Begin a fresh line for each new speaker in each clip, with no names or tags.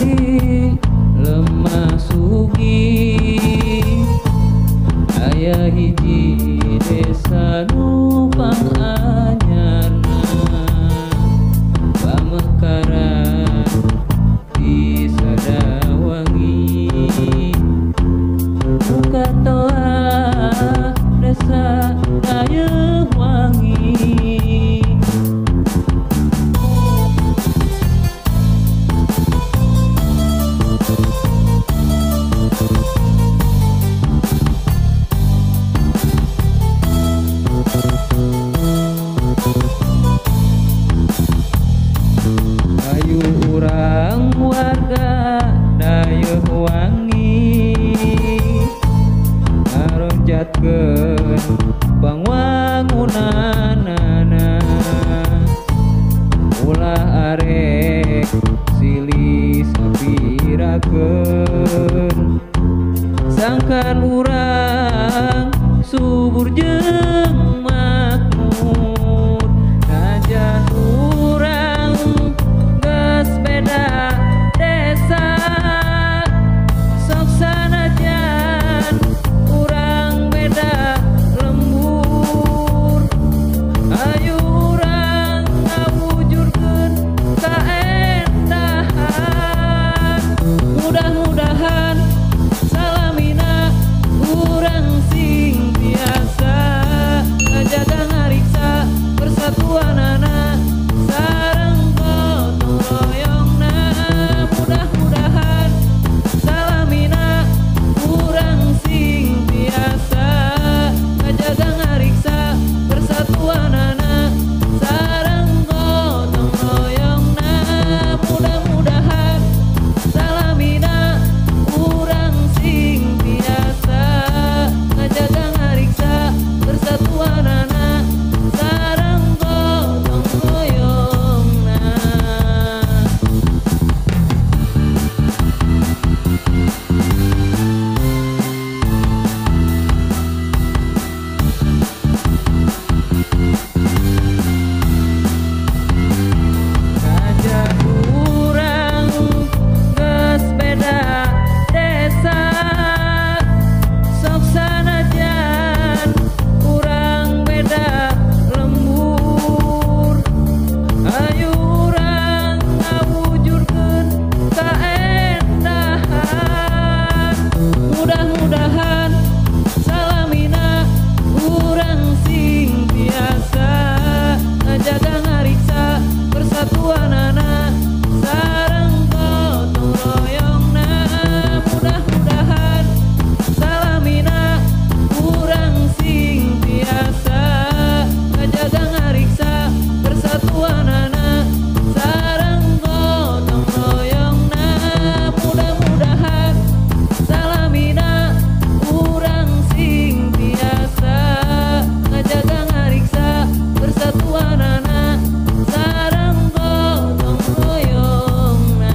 di lemah sugi aya hiji desa nu panganyarna pamekaran di Sadawangi buka toa desa Dayeuhwangi. Ayu urang warga Dayeuhwangi ngaronjatkeun pangwangunanana ulah arek silih sapirakeun sangkan urang subur jeung makmur najan urang geus beda desa sok sanajan urang beda lembur ayu urang ngawujudkeun kaendahan mudah-mudahan salamina urang sing biasa ngajaga ngariksa persatuanana sareng gotong royongna mudah-mudahan salamina urang sing biasa ngajaga ngariksa persatuanana sareng gotong royongna mudah-mudahan salamina urang sing biasa ngajaga ngariksa persatuanana sareng gotong royongna. Ngajak urang geus beda desa sok sanajan urang beda lembur ayu urang ngawujudkeun kaendahan mudah-mudahan salamina urang sing biasa ngajaga ngariksa persatuanana sareng gotong royongna mudah-mudahan salamina urang sing biasa ngajaga ngariksa persatuanana sareng gotong royongna mudah-mudahan salamina urang sing biasa ngajaga ngariksa persatuanana sareng gotong royongna.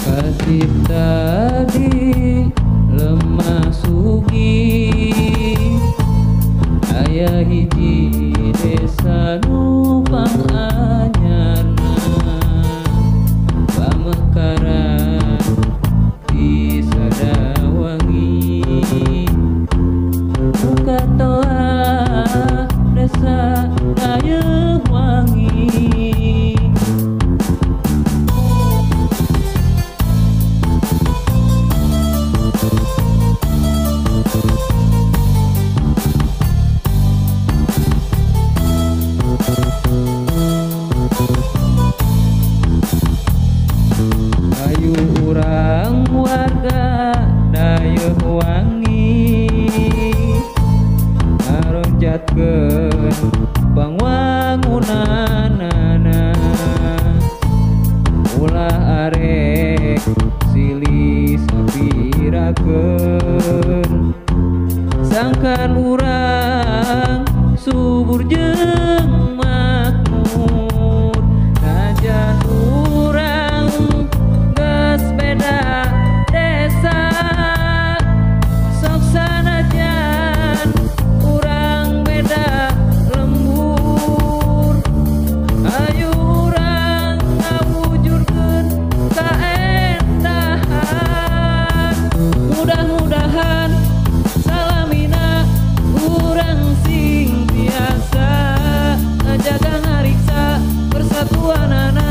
Kasipta di lemah sugi aya hiji desa nu panganyarna na na